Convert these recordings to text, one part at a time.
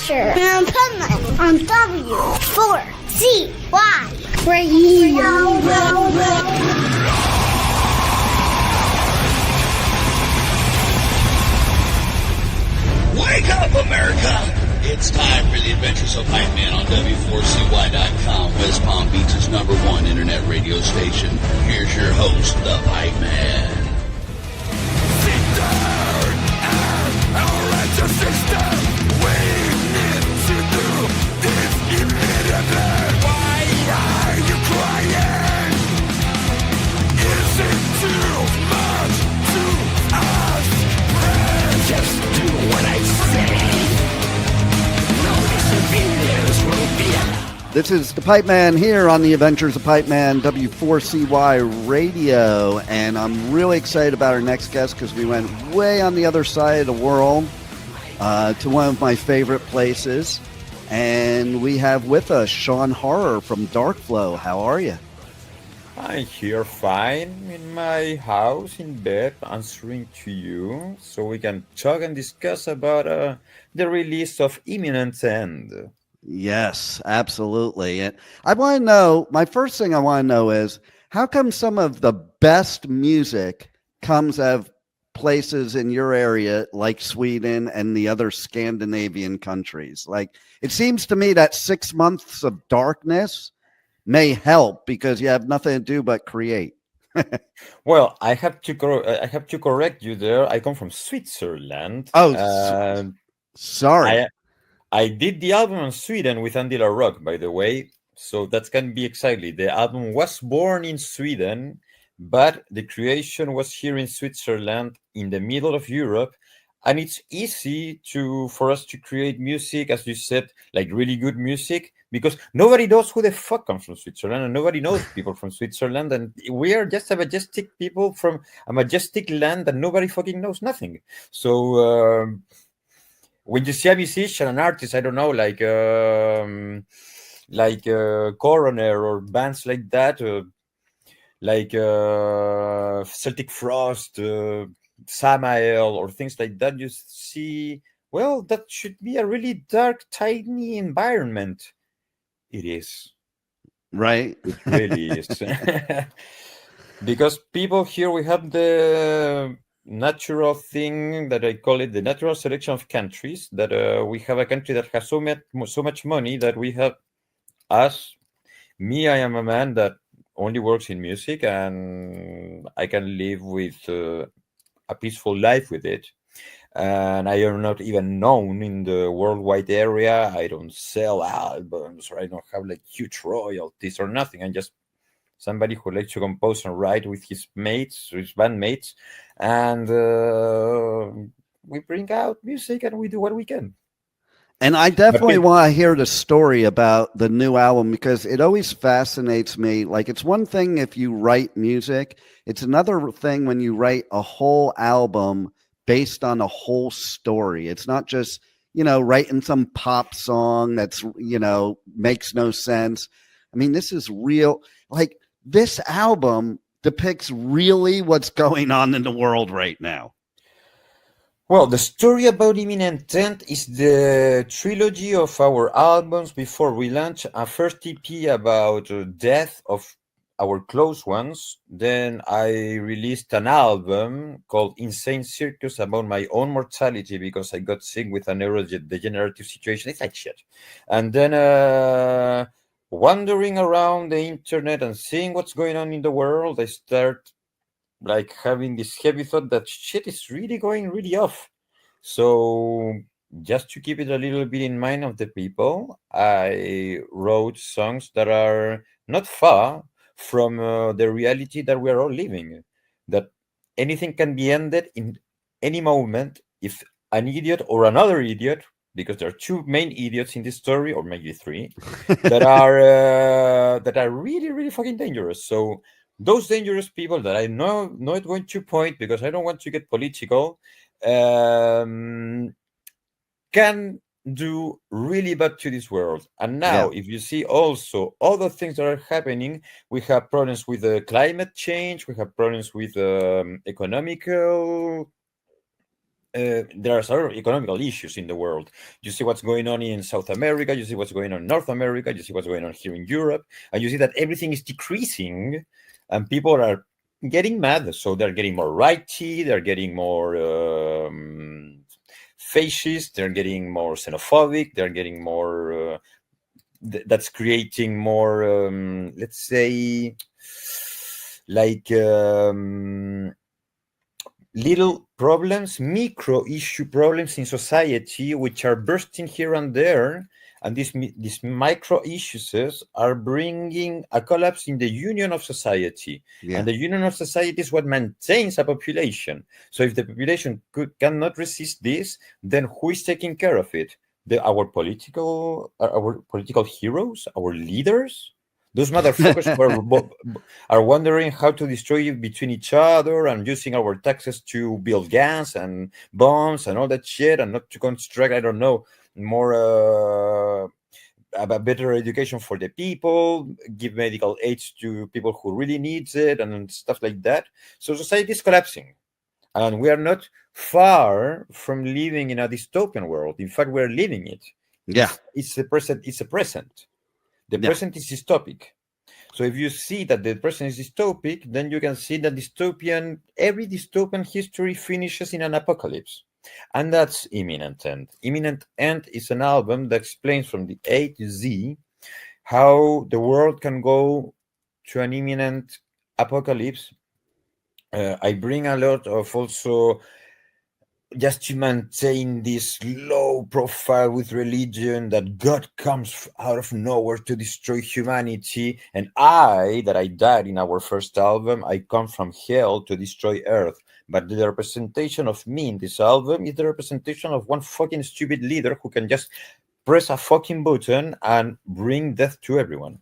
Adventure in Puntland on W4CY Radio. Wake up, America! It's time for the Adventures of Pipeman on W4CY.com, West Palm Beach's #1 internet radio station. Here's your host, the Pipeman. Sit down and I'll let your system. We need to do this immediately. Why are you crying? Is it too much to ask? Just do what I say. No disobedience will be allowed. This is the Pipeman here on the Adventures of Pipeman, W4CY Radio, and I'm really excited about our next guest because we went way on the other side of the world to one of my favorite places, and we have with us Sean Horror from DarkFlow. How are you? I'm here fine in my house in bed answering to you so we can talk and discuss about the release of Imminent End. Yes, absolutely. And I want to know, my first thing I want to know is, how come some of the best music comes out of places in your area like Sweden and the other Scandinavian countries? Like, it seems to me that 6 months of darkness may help because you have nothing to do but create. Well, I have to correct you there. I come from Switzerland. Oh, sorry. I did the album in Sweden with Andy LaRocque, by the way, so that can be exciting. The album was born in Sweden, but the creation was here in Switzerland, in the middle of Europe, and it's easy for us to create music, as you said, like really good music, because nobody knows who the fuck comes from Switzerland, and nobody knows people from Switzerland, and we are just a majestic people from a majestic land, and nobody fucking knows nothing. So when you see a musician, an artist, I don't know, like Coroner or bands like that, like Celtic Frost, Samael, or things like that, you see, well, that should be a really dark, tiny environment. It is. Right? It really is. Because people here, we have the natural thing that I call it the natural selection of countries, that we have a country that has so much money that we have us. Me, I am a man that only works in music, and I can live with a peaceful life with it. And I am not even known in the worldwide area. I don't sell albums, or I don't have like huge royalties or nothing. I'm just somebody who likes to compose and write with his mates, his bandmates, and we bring out music and we do what we can. And I definitely want to hear the story about the new album, because it always fascinates me. Like, it's one thing if you write music. It's another thing when you write a whole album based on a whole story. It's not just, writing some pop song that's, makes no sense. I mean, this is real. Like, this album depicts really what's going on in the world right now. Well, the story about Imminent End is the trilogy of our albums before we launch a first EP about death of our close ones. Then I released an album called Insane Circus about my own mortality because I got sick with a neurodegenerative situation. It's like shit. And then wandering around the internet and seeing what's going on in the world, I start like having this heavy thought that shit is really going really off. So just to keep it a little bit in mind of the people, I wrote songs that are not far from the reality that we are all living, that anything can be ended in any moment if an idiot or another idiot, because there are two main idiots in this story, or maybe three, that are really, really fucking dangerous. So those dangerous people that I know not going to point, because I don't want to get political, can do really bad to this world. And now, if you see also other things that are happening, we have problems with climate change, we have problems with economical there are sort of economical issues in the world. You see what's going on in South America, you see what's going on in North America, you see what's going on here in Europe, and you see that everything is decreasing, and people are getting mad. So they're getting more righty, they're getting more fascist, they're getting more xenophobic, they're getting more. That's creating more, let's say, like. Little problems, micro issue problems in society, which are bursting here and there, and these micro issues are bringing a collapse in the union of society. Yeah. And the union of society is what maintains a population. So if the population cannot resist this, then who is taking care of it? Our political heroes, our leaders. Those motherfuckers are wondering how to destroy between each other and using our taxes to build gas and bombs and all that shit, and not to construct, I don't know, more a better education for the people, give medical aids to people who really needs it, and stuff like that. So society is collapsing, and we are not far from living in a dystopian world. In fact, we're living it. Yeah, it's a present. It's a present. The present is dystopic. So if you see that the present is dystopic, then you can see that every dystopian history finishes in an apocalypse. And that's Imminent End. Imminent End is an album that explains from the A to Z how the world can go to an imminent apocalypse. I bring a lot of also just to maintain this low profile with religion, that God comes out of nowhere to destroy humanity. And I died in our first album, I come from hell to destroy Earth. But the representation of me in this album is the representation of one fucking stupid leader who can just press a fucking button and bring death to everyone.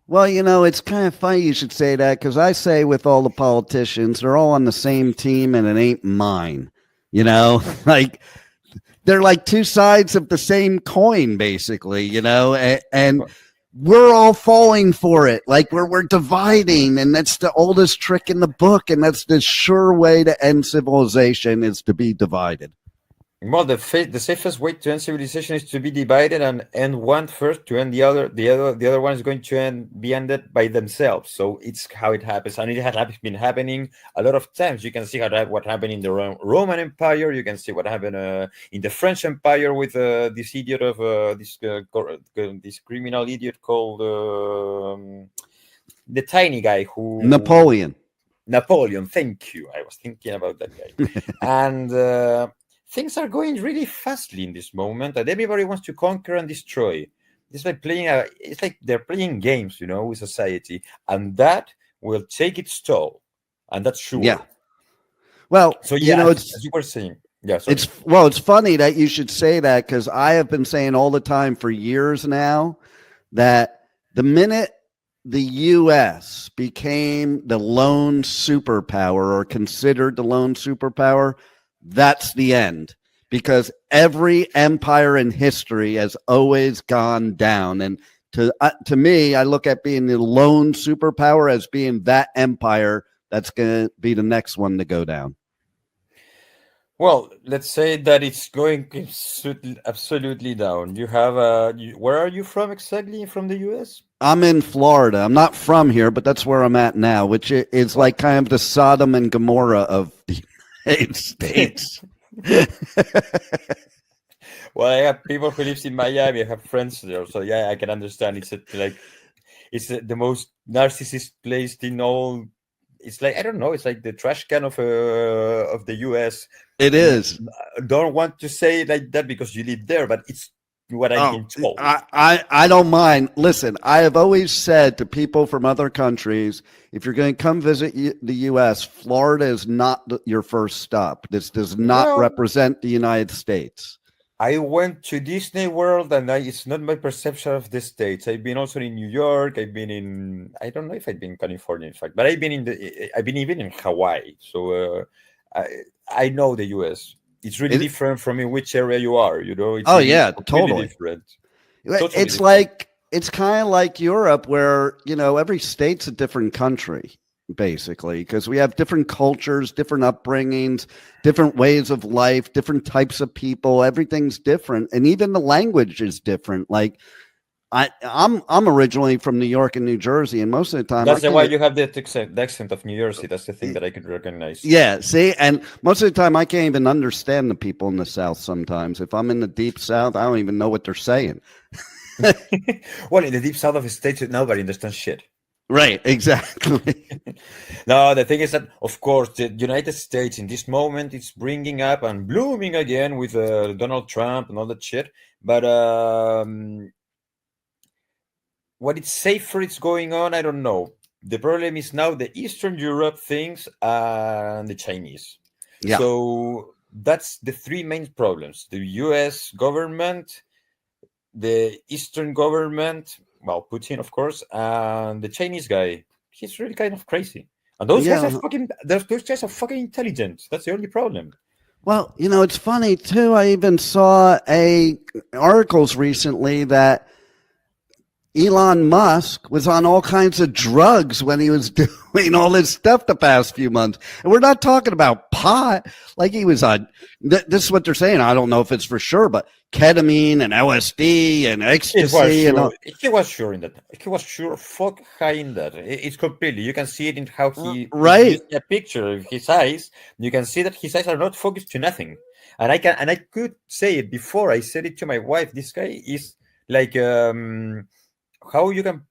Well, it's kind of funny you should say that, because I say with all the politicians, they're all on the same team and it ain't mine. Like they're like two sides of the same coin, basically, and we're all falling for it. Like we're dividing, and that's the oldest trick in the book. And that's the sure way to end civilization, is to be divided. Well, the safest way to end civilization is to be divided and end one first to end the other. The other one is going to be ended by themselves. So it's how it happens, and it has been happening a lot of times. You can see what happened in the Roman Empire. You can see what happened in the French Empire with this idiot of this criminal idiot called the tiny guy who Napoleon. Thank you. I was thinking about that guy. And things are going really fastly in this moment, and everybody wants to conquer and destroy. It's like it's like they're playing games, with society, and that will take its toll, and that's sure. Yeah. Well, so as you were saying, it's funny that you should say that, because I have been saying all the time for years now that the minute the U.S. became the lone superpower, or considered the lone superpower, that's the end, because every empire in history has always gone down. And to me, I look at being the lone superpower as being that empire that's going to be the next one to go down. Well, let's say that it's going absolutely down. You have where are you from exactly? From the U.S.? I'm in Florida. I'm not from here, but that's where I'm at now, which is like kind of the Sodom and Gomorrah of the United States. Well, I have people who lives in Miami. I have friends there, so I can understand. It's the most narcissist place in all. It's like, I don't know. It's like the trash can of the U.S. It is. Don't want to say it like that because you live there, but it's what I've been told. I don't mind. Listen, I have always said to people from other countries, if you're going to come visit the U.S., Florida is not your first stop. This does not represent the United States. I went to Disney World, and it's not my perception of the States. I've been also in New York. I've been in, I don't know if I've been in California, in fact, but I've been even in Hawaii. So I know the U.S. It's really different from in which area you are, It's totally different. It's like, it's kind of like Europe, where, every state's a different country. basically, because we have different cultures, different upbringings, different ways of life, different types of people. Everything's different, and even the language is different. Like I'm originally from New York and New Jersey, and most of the time That's why you have the accent of New Jersey. That's the thing that I could recognize. Yeah, see, and most of the time I can't even understand the people in the South. Sometimes, if I'm in the deep South, I don't even know what they're saying. Well, in the deep south of the states, nobody understands shit. Right, exactly. No, the thing is that, of course, the United States in this moment is bringing up and blooming again with Donald Trump and all that shit. But what it's safer it's going on, I don't know. The problem is now the Eastern Europe things and the Chinese. Yeah. So that's the three main problems: the U.S. government, the Eastern government, well, Putin, of course, and the Chinese guy. He's really kind of crazy. And those guys are fucking intelligent. That's the only problem. Well, it's funny too. I even saw articles recently that Elon Musk was on all kinds of drugs when he was doing all this stuff the past few months. And we're not talking about pot. Like he was on, this is what they're saying. I don't know if it's for sure, but ketamine and LSD and ecstasy. He was sure in that. He was sure fuck high in that. It's completely, you can see it in how he used a picture of his eyes. You can see that his eyes are not focused to nothing. And I could say it before I said it to my wife. This guy is like, how you can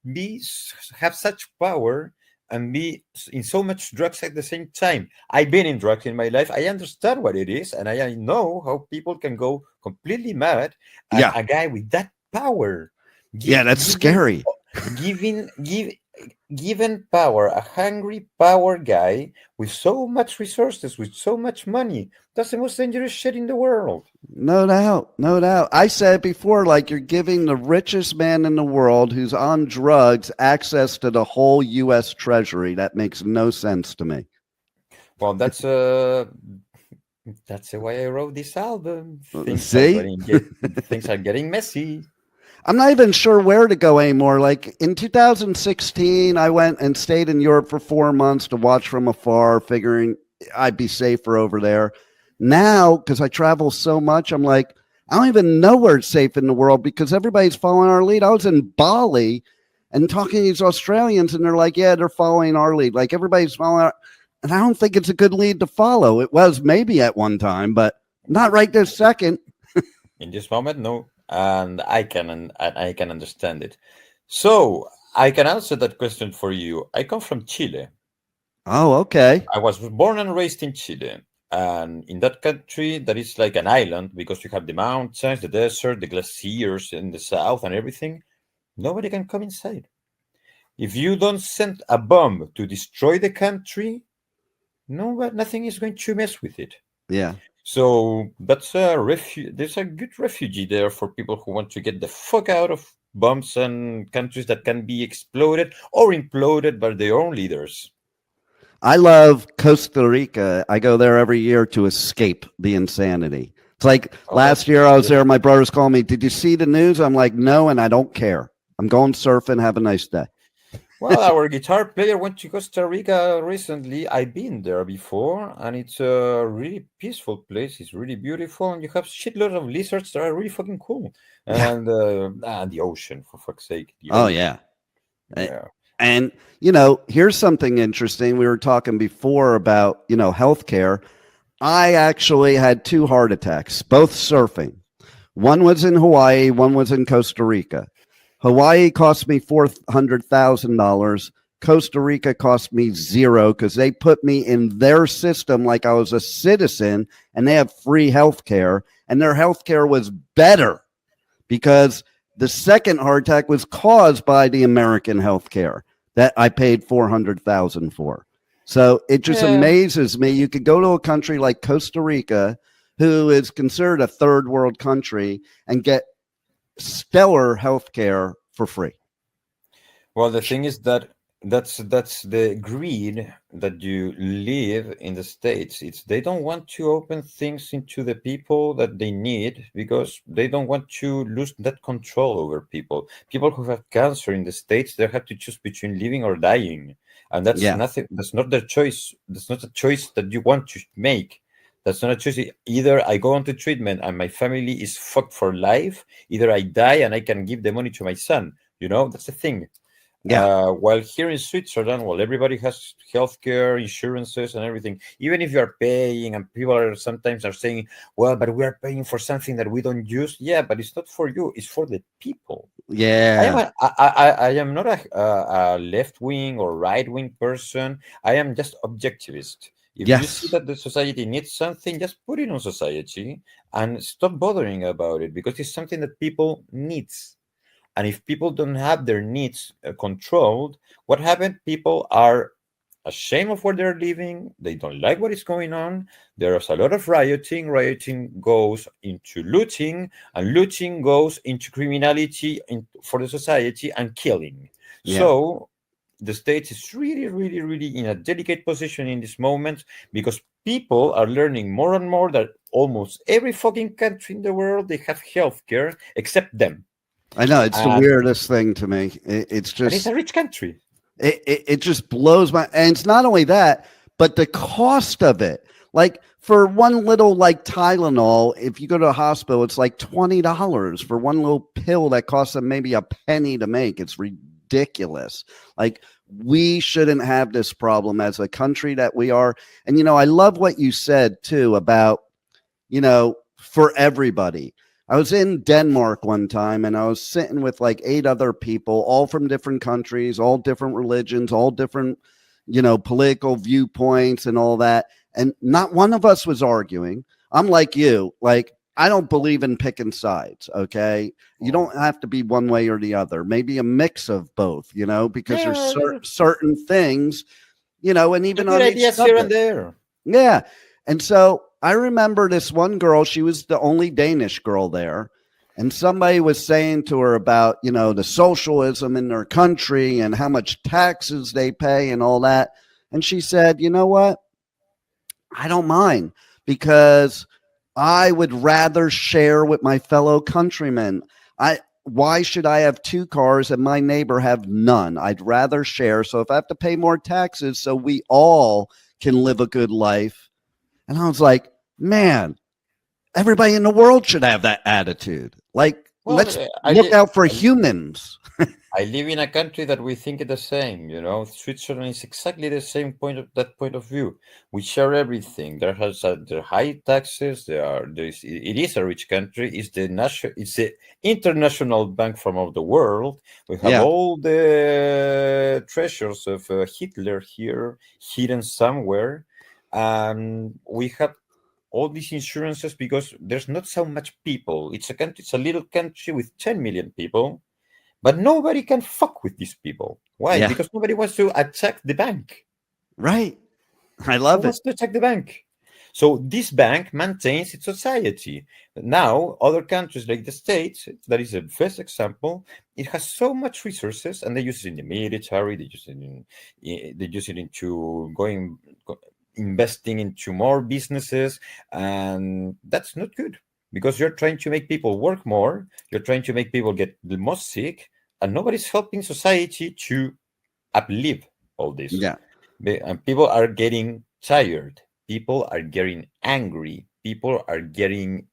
have such power and be in so much drugs at the same time. I've been in drugs in my life. I understand what it is, and I know how people can go completely mad. And a guy with that power, that's scary. Given power, a hungry power guy with so much resources, with so much money, that's the most dangerous shit in the world. No doubt. I said before, like you're giving the richest man in the world who's on drugs access to the whole U.S. Treasury. That makes no sense to me. Well, that's why I wrote this album. Things are getting messy. I'm not even sure where to go anymore. Like in 2016, I went and stayed in Europe for 4 months to watch from afar, figuring I'd be safer over there. Now, because I travel so much, I'm like, I don't even know where it's safe in the world because everybody's following our lead. I was in Bali and talking to these Australians, and they're like, yeah, they're following our lead. Like everybody's following our, and I don't think it's a good lead to follow. It was maybe at one time, but not right this second. In this moment, no. And I can understand it. So I can answer that question for you. I come from Chile. Oh, okay. I was born and raised in Chile. And in that country, that is like an island because you have the mountains, the desert, the glaciers in the south and everything. Nobody can come inside. If you don't send a bomb to destroy the country, nothing is going to mess with it. Yeah. So that's there's a good refugee there for people who want to get the fuck out of bombs and countries that can be exploded or imploded by their own leaders. I love Costa Rica. I go there every year to escape the insanity. It's like last year I was there. My brothers called me, did you see the news? I'm like, no, and I don't care. I'm going surfing. Have a nice day. Well, our guitar player went to Costa Rica recently. I've been there before, and it's a really peaceful place. It's really beautiful, and you have shitloads of lizards that are really fucking cool. And the ocean, for fuck's sake. Yeah. And, here's something interesting. We were talking before about, healthcare. I actually had 2 heart attacks, both surfing. One was in Hawaii, one was in Costa Rica. Hawaii cost me $400,000. Costa Rica cost me $0 because they put me in their system like I was a citizen, and they have free health care, and their health care was better because the second heart attack was caused by the American health care that I paid $400,000 for. So it just amazes me. You could go to a country like Costa Rica, who is considered a third world country, and get stellar health care for free. Well, the thing is that that's the greed that you live in the States. It's they don't want to open things into the people that they need because they don't want to lose that control over people. People who have cancer in the States, they have to choose between living or dying. and that's Yeah. nothing. That's not their choice. That's not a choice that you want to make. That's not a choice. Either I go on to treatment and my family is fucked for life. Either I die and I can give the money to my son. That's the thing. Yeah. While here in Switzerland, well, everybody has healthcare, insurances, and everything. Even if you are paying, and people are sometimes saying, "Well, but we are paying for something that we don't use." Yeah, but it's not for you; it's for the people. Yeah. I am not a left wing or right wing person. I am just objectivist. If you see Yes. that the society needs something, just put it on society and stop bothering about it, because it's something that people needs. And if people don't have their needs controlled, what happens? People are ashamed of where they're living. They don't like what is going on. There's a lot of rioting. Rioting goes into looting, and looting goes into criminality for the society and killing. Yeah. So the state is really, really, really in a delicate position in this moment, because people are learning more and more that almost every fucking country in the world, they have healthcare except them. I know, it's the And, weirdest thing to me. It's and it's just a rich country. it just blows my, and it's not only that, but the cost of it. Like for one little like Tylenol, if you go to a hospital, it's like $20 for one little pill that costs them maybe a penny to make. It's ridiculous. Like we shouldn't have this problem as a country that we are. And I love what you said too about, for everybody. I was in Denmark one time and I was sitting with like 8 other people, all from different countries, all different religions, all different, political viewpoints and all that. And not one of us was arguing. I'm like you, like, I don't believe in picking sides. Okay. You don't have to be one way or the other, maybe a mix of both, because there's certain things, and even good on each ideas here and there. Yeah. And so I remember this one girl, she was the only Danish girl there. And somebody was saying to her about, the socialism in their country and how much taxes they pay and all that. And she said, you know what? I don't mind, because I would rather share with my fellow countrymen. Why should I have 2 cars and my neighbor have none? I'd rather share. So if I have to pay more taxes so we all can live a good life. And I was like, man, everybody in the world should have that attitude. Like, let's look out for humans. I live in a country that we think the same. Switzerland is exactly the same that point of view. We share everything. There are high taxes. It is a rich country. It's the international bank from of the world. We have all the treasures of Hitler here hidden somewhere, and we have all these insurances because there's not so much people. It's a little country with 10 million people, but nobody can fuck with these people. Why? Yeah. Because nobody wants to attack the bank. Right. I love Who wants to attack the bank? So this bank maintains its society. Now, other countries like the States, that is the best example, it has so much resources, and they use it in the military, they use it into investing into more businesses, and that's not good, because you're trying to make people work more, you're trying to make people get the most sick, and nobody's helping society to uplift all this. Yeah. And people are getting tired, people are getting angry, people are getting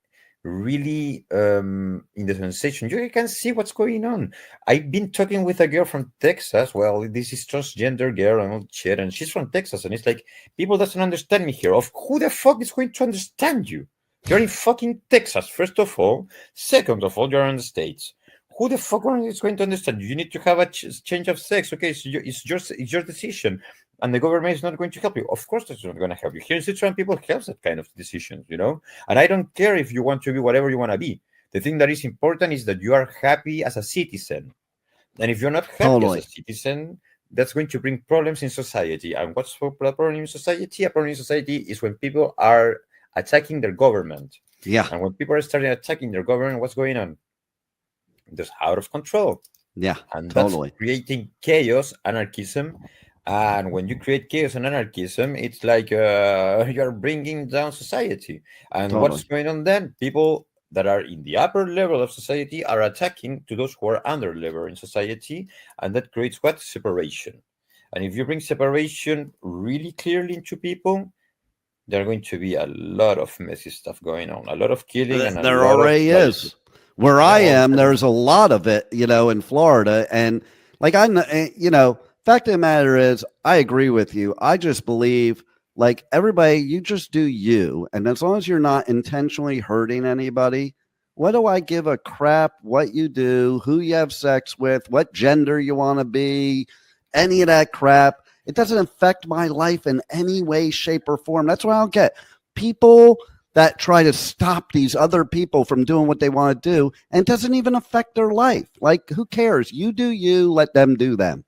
really in the sensation. You can see what's going on. I've been talking with a girl from Texas. Well, this is transgender girl and all shit, and she's from Texas, and it's like, people doesn't understand me here. Of who the fuck is going to understand you? You're in fucking Texas, first of all. Second of all, you're in the States. Who the fuck is going to understand you? You need to have a change of sex. Okay, so it's your decision, and the government is not going to help you. Of course, it's not going to help you. Here in Switzerland, people have that kind of decisions, And I don't care if you want to be whatever you want to be. The thing that is important is that you are happy as a citizen. And if you're not happy as a citizen, that's going to bring problems in society. And what's a problem in society? A problem in society is when people are attacking their government. Yeah. And when people are starting attacking their government, what's going on? There's out of control. Yeah, and totally. That's creating chaos, anarchism. And when you create chaos and anarchism, it's like you're bringing down society. And what's going on then? People that are in the upper level of society are attacking to those who are under level in society, and that creates what? Separation. And if you bring separation really clearly into people, there are going to be a lot of messy stuff going on, a lot of killing, and a There lot of already like, is. Where yeah, I all the am, time. there's a lot of it, in Florida. And like, fact of the matter is, I agree with you. I just believe, like, everybody, you just do you. And as long as you're not intentionally hurting anybody, what do I give a crap what you do, who you have sex with, what gender you want to be, any of that crap? It doesn't affect my life in any way, shape, or form. That's what I don't get. People that try to stop these other people from doing what they want to do, and it doesn't even affect their life. Like, who cares? You do you, let them do them.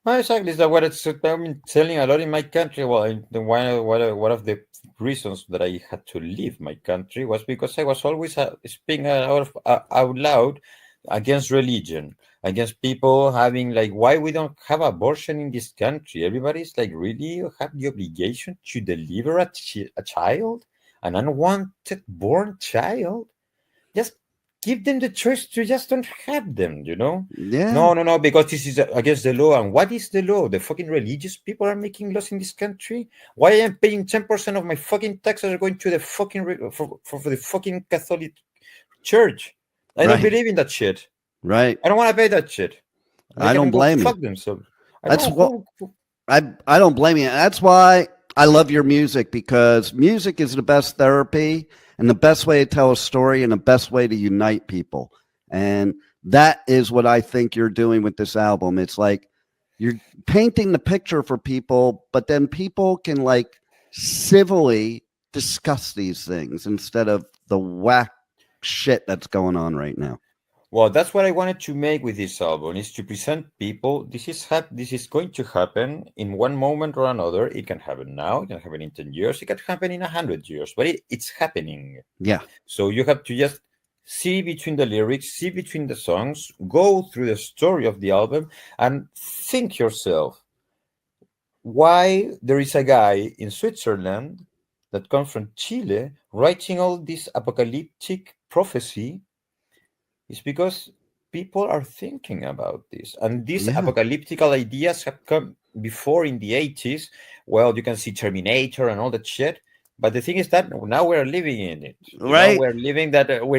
Well, exactly. That's what it's I've been telling a lot in my country. Well, one of the reasons that I had to leave my country was because I was always speaking out loud against religion, against people having like, why we don't have abortion in this country? Everybody's like, really, you have the obligation to deliver a child, an unwanted born child? Just give them the choice to just don't have them, Yeah. No, because this is against the law. And what is the law? The fucking religious people are making laws in this country. Why am I paying 10% of my fucking taxes are going to the fucking for the fucking Catholic Church? I don't Right. believe in that shit. Right. I don't want to pay that shit. They I don't can go blame you. fuck themselves. That's what I don't blame you. That's why I love your music, because music is the best therapy and the best way to tell a story and the best way to unite people. And that is what I think you're doing with this album. It's like you're painting the picture for people, but then people can like civilly discuss these things instead of the whack shit that's going on right now. Well, that's what I wanted to make with this album, is to present people. This is going to happen in one moment or another. It can happen now. It can happen in 10 years. It can happen in 100 years. But it's happening. Yeah. So you have to just see between the lyrics, see between the songs, go through the story of the album, and think yourself why there is a guy in Switzerland that comes from Chile writing all this apocalyptic prophecy. Is because people are thinking about this. And these apocalyptical ideas have come before in the 80s. Well, you can see Terminator and all that shit. But the thing is that now we're living in it. Right. We're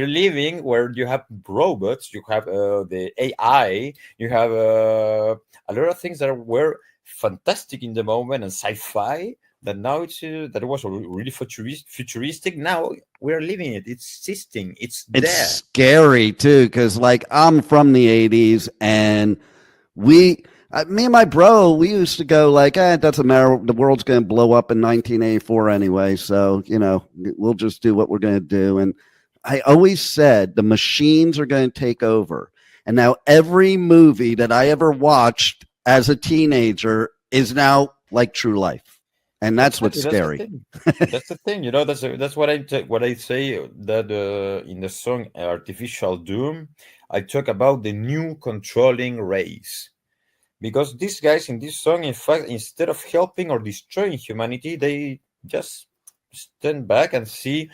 living where you have robots, you have the AI, you have a lot of things that were fantastic in the moment and sci-fi. That now that was really futuristic. Now we're living it. It's existing. It's there. It's scary too, because like I'm from the 80s, and me and my bro, we used to go like, it doesn't matter. The world's going to blow up in 1984 anyway. So, we'll just do what we're going to do. And I always said the machines are going to take over. And now every movie that I ever watched as a teenager is now like true life. And that's what's scary. That's the thing. That's what I say that in the song "Artificial Doom," I talk about the new controlling race, because these guys in this song, in fact, instead of helping or destroying humanity, they just stand back and see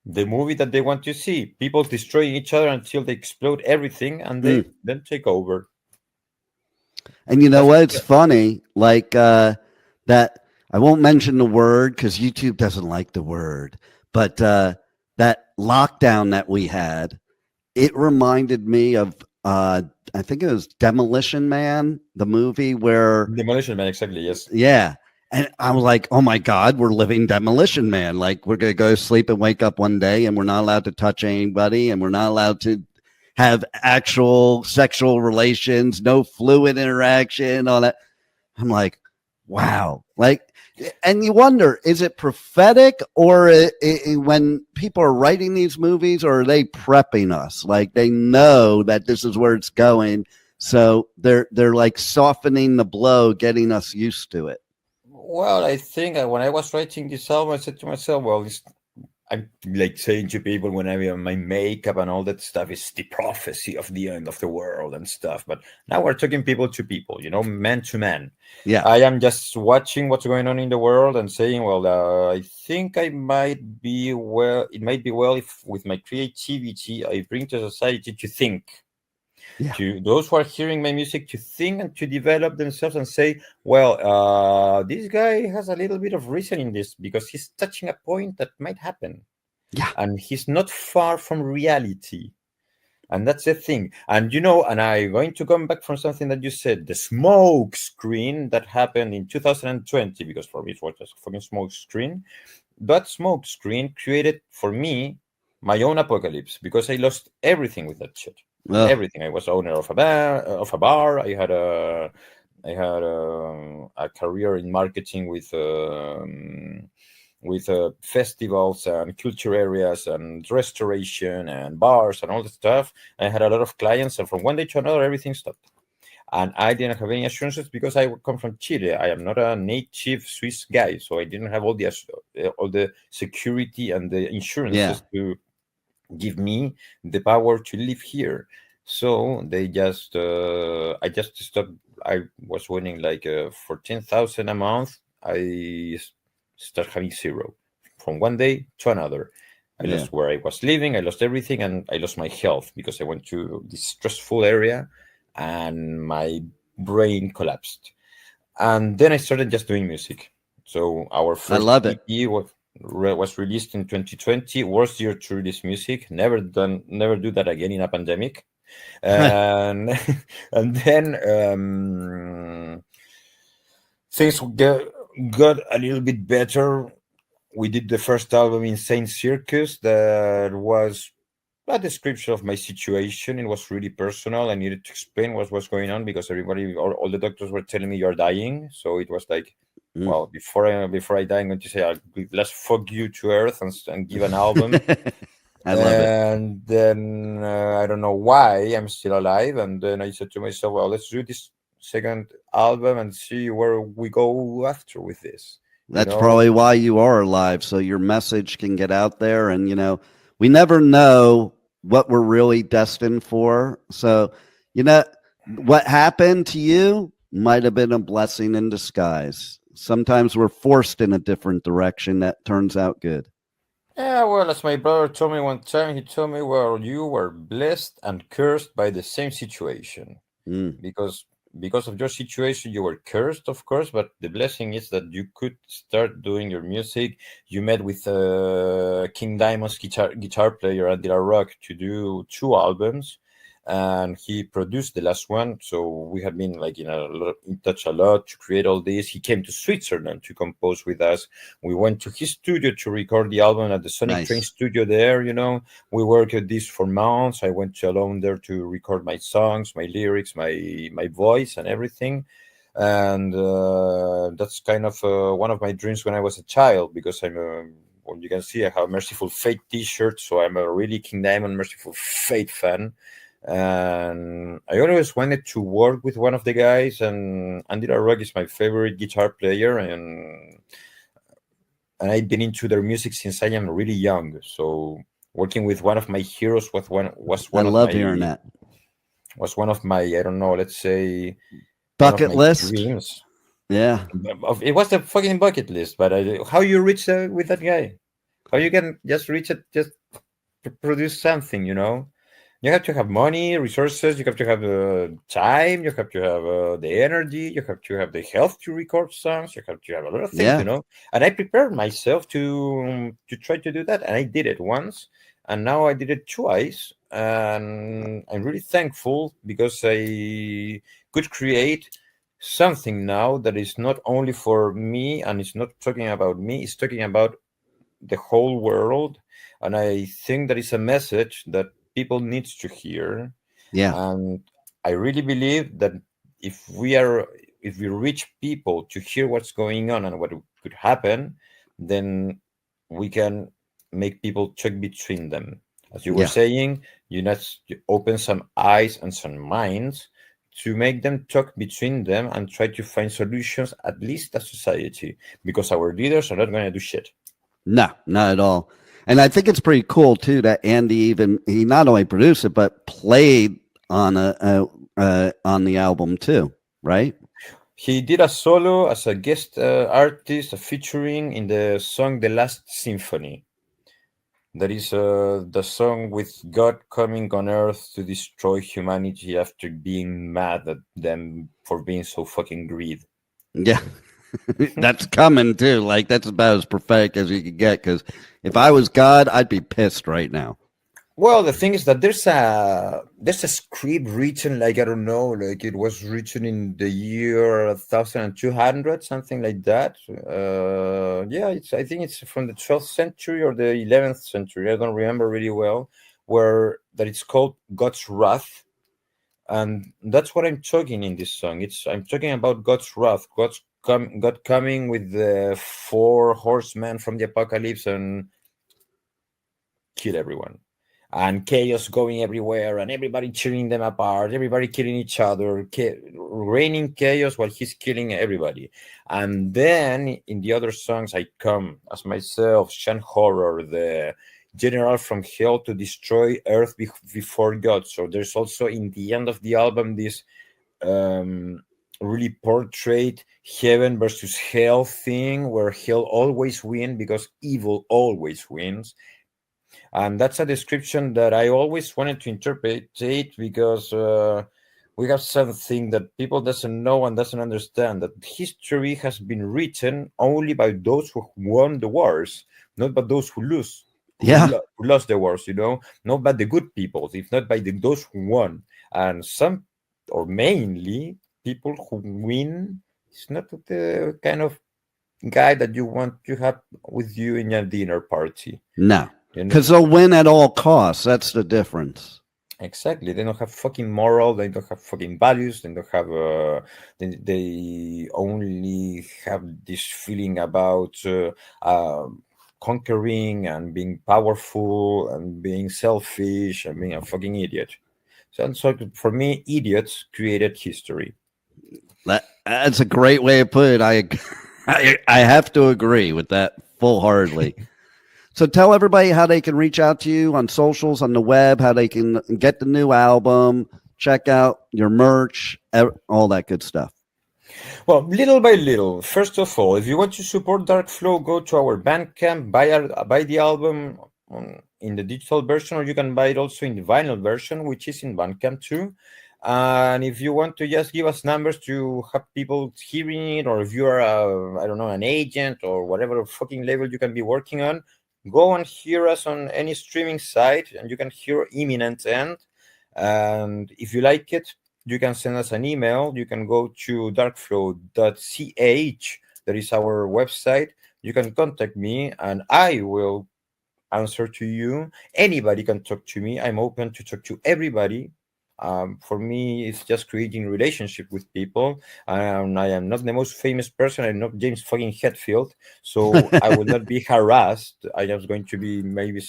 the movie that they want to see. People destroying each other until they explode everything, and they then take over. And you know what? It's funny, like that. I won't mention the word because YouTube doesn't like the word, but that lockdown that we had, it reminded me of, I think it was Demolition Man, the movie where... Demolition Man, exactly, yes. Yeah. And I was like, oh my God, we're living Demolition Man. Like, we're going to go to sleep and wake up one day and we're not allowed to touch anybody and we're not allowed to have actual sexual relations, no fluid interaction, all that. I'm like, wow. Like, and you wonder, is it prophetic, or when people are writing these movies, or are they prepping us? Like, they know that this is where it's going, so they're like softening the blow, getting us used to it. Well, I think when I was writing this album, I said to myself, well, I'm like saying to people when I'm in my makeup and all that stuff, is the prophecy of the end of the world and stuff. But now we're talking people to people, man to man. Yeah. I am just watching what's going on in the world and saying, well, I think it might be well if with my creativity, I bring to society to think. Yeah. To those who are hearing my music, to think and to develop themselves and say, well, this guy has a little bit of reason in this because he's touching a point that might happen. Yeah. And he's not far from reality. And that's the thing. And and I'm going to come back from something that you said, the smoke screen that happened in 2020, because for me it was just a fucking smoke screen. That smoke screen created for me my own apocalypse because I lost everything with that shit. Ugh. Everything. I was owner of a bar. I had a career in marketing with festivals and culture areas and restoration and bars and all that stuff. I had a lot of clients, and from one day to another, everything stopped. And I didn't have any assurances because I come from Chile. I am not a native Swiss guy, so I didn't have all the security and the insurances to give me the power to live here. So they just, I just stopped. I was winning like 14,000 a month. I start having zero from one day to another. I lost where I was living. I lost everything, and I lost my health because I went to this stressful area, and my brain collapsed. And then I started just doing music. So our first EP was released in 2020. Worst year to release music. Never do that again in a pandemic. And and then things got a little bit better. We did the first album, Insane Circus, that was a description of my situation. It was really personal. I needed to explain what was going on because all the doctors were telling me you're dying. So it was like, well, before I die, I'm going to say, let's fuck you to Earth and give an album. I love it. And then I don't know why I'm still alive. And then I said to myself, well, let's do this second album and see where we go after with this. That's probably why you are alive, so your message can get out there. And, we never know what we're really destined for. So, what happened to you might have been a blessing in disguise. Sometimes we're forced in a different direction that turns out good. Yeah, well, as my brother told me one time, he told me, well, you were blessed and cursed by the same situation. Because of your situation, you were cursed, of course, but the blessing is that you could start doing your music. You met with King Diamond's guitar player, Andy LaRocque, to do 2 albums, and he produced the last one. So we have been like in touch a lot to create all this. He came to Switzerland to compose with us. We went to his studio to record the album at the Sonic Train studio there. We worked at this for months. I went alone there to record my songs, my lyrics, my voice, and everything. And that's kind of one of my dreams when I was a child, because well, you can see I have a Merciful Fate T-shirt, so I'm a really King Diamond Merciful Fate fan. And I always wanted to work with one of the guys, and Andy LaRocque is my favorite guitar player, and I've been into their music since I am really young. So working with one of my heroes was one hearing that. Was one of my, I don't know, let's say, bucket list dreams. Yeah, it was a fucking bucket list. But how you reach with that guy? How you can just reach it, just produce something, You have to have money, resources, you have to have time, you have to have the energy, you have to have the health to record songs, you have to have a lot of things, And I prepared myself to try to do that, and I did it once, and now I did it twice, and I'm really thankful because I could create something now that is not only for me, and it's not talking about me, it's talking about the whole world, and I think that is a message that people needs to hear. And I really believe that if we reach people to hear what's going on and what could happen, then we can make people check between them. As you were saying, you need to open some eyes and some minds to make them talk between them and try to find solutions, at least as society, because our leaders are not going to do shit. No, not at all. And I think it's pretty cool too that Andy he not only produced it but played on on the album too, right? He did a solo as a guest artist, a featuring in the song "The Last Symphony." That is the song with God coming on Earth to destroy humanity after being mad at them for being so fucking greed. Yeah. That's coming too. Like that's about as prophetic as you could get. Because if I was God, I'd be pissed right now. Well, the thing is that there's a script written, like I don't know, like it was written in the year 1200, something like that. Yeah, I think it's from the 12th century or the 11th century. I don't remember really well. Where that it's called God's Wrath, and that's what I'm talking in this song. I'm talking about God's wrath, God coming with the four horsemen from the apocalypse and kill everyone, and chaos going everywhere, and everybody tearing them apart, everybody killing each other, raining chaos while he's killing everybody. And then in the other songs, I come as myself, Shan Horror, the general from hell to destroy Earth before God. So there's also in the end of the album this really portrayed heaven versus hell thing, where hell always wins because evil always wins. And that's a description that I always wanted to interpret because we have something that people doesn't know and doesn't understand, that history has been written only by those who won the wars, not by those who lose. Yeah. Who lost the wars, not by the good people, if not by those who won. And some, or mainly, people who win is not the kind of guy that you want to have with you in a dinner party. No. Because they'll win at all costs. That's the difference. Exactly. They don't have fucking moral. They don't have fucking values. They don't have. They only have this feeling about conquering and being powerful and being selfish and being a fucking idiot. So for me, idiots created history. That's a great way to put it. I have to agree with that full-heartedly. So tell everybody how they can reach out to you on socials, on the web, how they can get the new album, check out your merch, all that good stuff. Well, little by little. First of all, if you want to support DarkFlow, go to our Bandcamp, buy the album in the digital version, or you can buy it also in the vinyl version, which is in Bandcamp too. And if you want to just give us numbers to have people hearing it, or if you are, I don't know, an agent or whatever fucking label you can be working on, go and hear us on any streaming site, and you can hear Imminent End. And if you like it, you can send us an email. You can go to darkflow.ch. That is our website. You can contact me, and I will answer to you. Anybody can talk to me. I'm open to talk to everybody. For me, it's just creating relationship with people. I am not the most famous person. I'm not James fucking Hetfield, so I will not be harassed. I am going to be maybe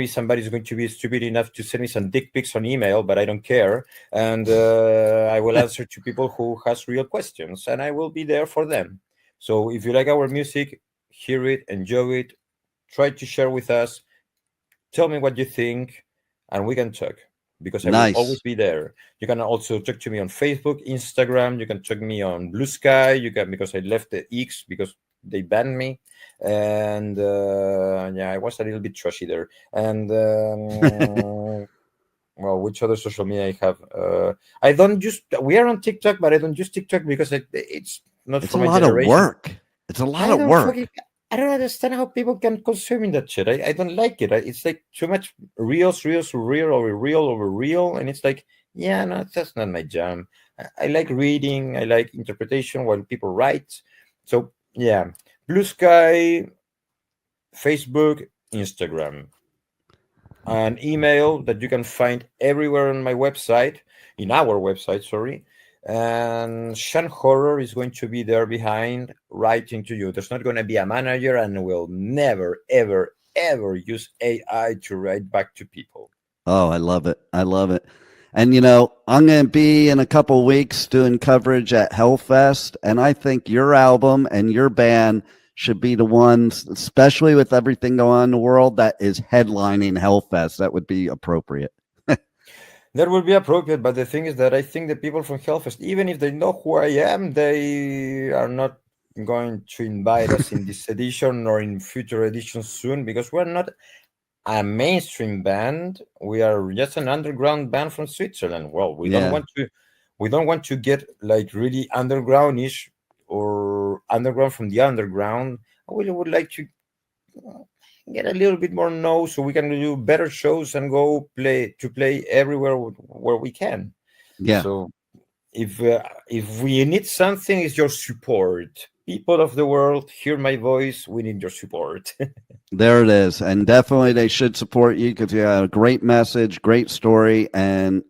somebody's going to be stupid enough to send me some dick pics on email, but I don't care. And I will answer to people who has real questions, and I will be there for them. So if you like our music, hear it, enjoy it, try to share with us. Tell me what you think, and we can talk. Because I will always be there. You can also talk to me on Facebook, Instagram. You can talk me on Blue Sky. You can, because I left the X because they banned me, and I was a little bit trashy there. And well, which other social media I have? I don't use. We are on TikTok, but I don't use TikTok because it's not for my generation. It's a lot of work. It's a lot of work. I don't understand how people can consume that shit. I don't like it. It's like too much reels over real, and it's like, yeah, no, that's not my jam. I like reading. I like interpretation while people write. So yeah, Blue Sky, Facebook, Instagram, an email that you can find everywhere on my website, in our website, sorry. And Shan Horror is going to be there behind writing to you. There's not going to be a manager, and we'll never, ever, ever use AI to write back to people. Oh, I love it. I love it. And, I'm going to be in a couple of weeks doing coverage at Hellfest, and I think your album and your band should be the ones, especially with everything going on in the world, that is headlining Hellfest. That would be appropriate. That would be appropriate, but the thing is that I think the people from Hellfest, even if they know who I am, they are not going to invite us in this edition or in future editions soon, because we're not a mainstream band. We are just an underground band from Switzerland. Well, we don't want to get like really undergroundish or underground from the underground. We would like to get a little bit more know so we can do better shows and go play everywhere where we can. Yeah. So if we need something, it's your support. People of the world, hear my voice. We need your support. There it is. And definitely they should support you because you have a great message, great story, and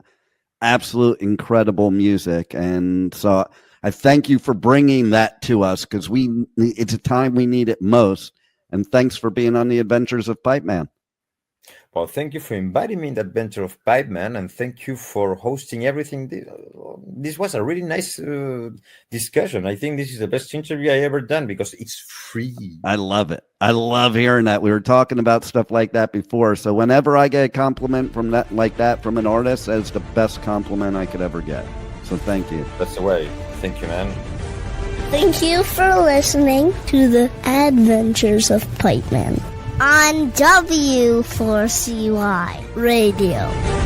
absolute incredible music. And so I thank you for bringing that to us because it's a time we need it most. And thanks for being on the Adventures of Pipeman. Well, thank you for inviting me in the adventure of Pipeman, and thank you for hosting everything. This was a really nice discussion. I think this is the best interview I ever done because it's free. I love it. I love hearing that. We were talking about stuff like that before. So whenever I get a compliment from that from an artist, that's the best compliment I could ever get. So thank you. That's the way. Thank you, man. Thank you for listening to the Adventures of Pipeman on W4CY Radio.